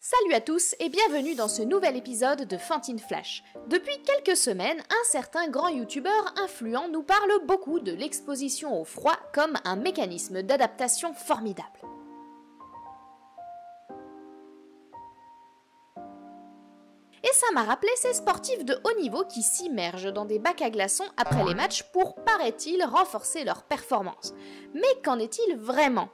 Salut à tous et bienvenue dans ce nouvel épisode de Fantine Flash. Depuis quelques semaines, un certain grand youtubeur influent nous parle beaucoup de l'exposition au froid comme un mécanisme d'adaptation formidable. Et ça m'a rappelé ces sportifs de haut niveau qui s'immergent dans des bacs à glaçons après les matchs pour, paraît-il, renforcer leur performance. Mais qu'en est-il vraiment ?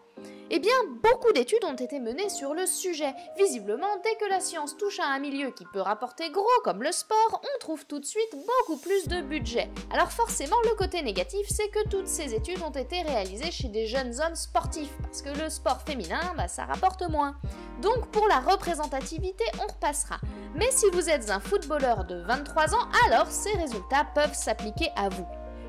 Eh bien, beaucoup d'études ont été menées sur le sujet. Visiblement, dès que la science touche à un milieu qui peut rapporter gros comme le sport, on trouve tout de suite beaucoup plus de budget. Alors forcément, le côté négatif, c'est que toutes ces études ont été réalisées chez des jeunes hommes sportifs, parce que le sport féminin, ça rapporte moins. Donc pour la représentativité, on repassera. Mais si vous êtes un footballeur de 23 ans, alors ces résultats peuvent s'appliquer à vous.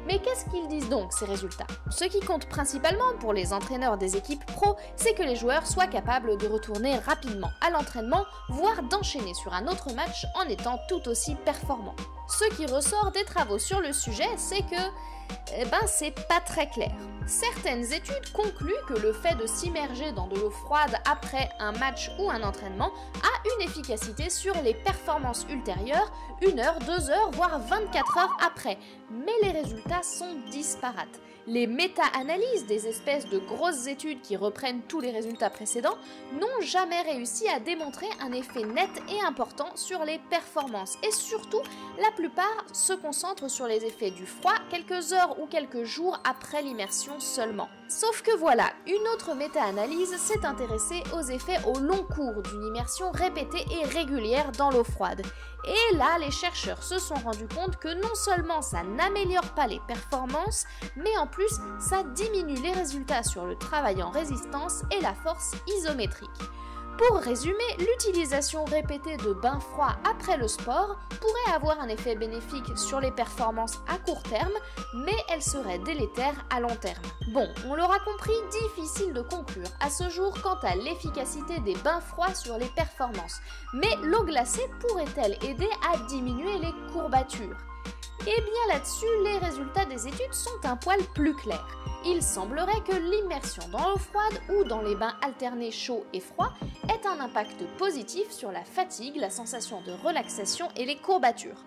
Mais qu'est-ce qu'ils disent donc, ces résultats? Ce qui compte principalement pour les entraîneurs des équipes pro, c'est que les joueurs soient capables de retourner rapidement à l'entraînement, voire d'enchaîner sur un autre match en étant tout aussi performants. Ce qui ressort des travaux sur le sujet, c'est que c'est pas très clair. Certaines études concluent que le fait de s'immerger dans de l'eau froide après un match ou un entraînement a une efficacité sur les performances ultérieures 1 heure, 2 heures, voire 24 heures après. Mais les résultats sont disparates. Les méta-analyses des espèces de grosses études qui reprennent tous les résultats précédents n'ont jamais réussi à démontrer un effet net et important sur les performances. Et surtout, la plupart se concentrent sur les effets du froid quelques heures ou quelques jours après l'immersion seulement. Sauf que voilà, une autre méta-analyse s'est intéressée aux effets au long cours d'une immersion répétée et régulière dans l'eau froide. Et là, les chercheurs se sont rendus compte que non seulement ça n'améliore pas les performances, mais en plus, ça diminue les résultats sur le travail en résistance et la force isométrique. Pour résumer, l'utilisation répétée de bains froids après le sport pourrait avoir un effet bénéfique sur les performances à court terme, mais elle serait délétère à long terme. Bon, on l'aura compris, difficile de conclure à ce jour quant à l'efficacité des bains froids sur les performances. Mais l'eau glacée pourrait-elle aider à diminuer les courbatures ? Eh bien là-dessus, les résultats des études sont un poil plus clairs. Il semblerait que l'immersion dans l'eau froide ou dans les bains alternés chaud et froid ait un impact positif sur la fatigue, la sensation de relaxation et les courbatures.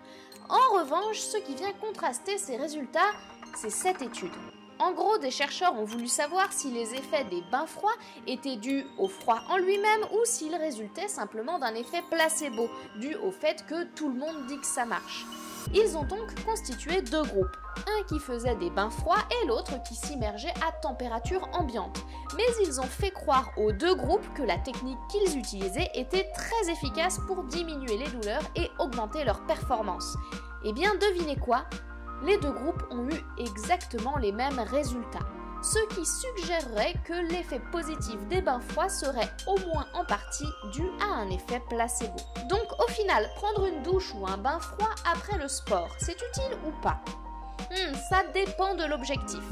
En revanche, ce qui vient contraster ces résultats, c'est cette étude. En gros, des chercheurs ont voulu savoir si les effets des bains froids étaient dus au froid en lui-même ou s'ils résultaient simplement d'un effet placebo, dû au fait que tout le monde dit que ça marche. Ils ont donc constitué 2 groupes, un qui faisait des bains froids et l'autre qui s'immergeait à température ambiante. Mais ils ont fait croire aux 2 groupes que la technique qu'ils utilisaient était très efficace pour diminuer les douleurs et augmenter leur performance. Eh bien, devinez quoi? Les 2 groupes ont eu exactement les mêmes résultats, ce qui suggérerait que l'effet positif des bains froids serait au moins en partie dû à un effet placebo. Donc au final, prendre une douche ou un bain froid après le sport, c'est utile ou pas? Ça dépend de l'objectif.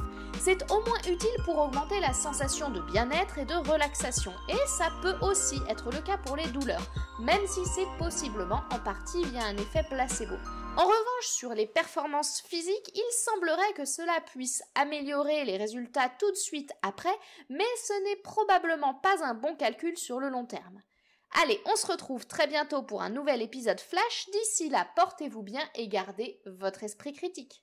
C'est au moins utile pour augmenter la sensation de bien-être et de relaxation, et ça peut aussi être le cas pour les douleurs, même si c'est possiblement en partie via un effet placebo. En revanche, sur les performances physiques, il semblerait que cela puisse améliorer les résultats tout de suite après, mais ce n'est probablement pas un bon calcul sur le long terme. Allez, on se retrouve très bientôt pour un nouvel épisode Flash. D'ici là, portez-vous bien et gardez votre esprit critique.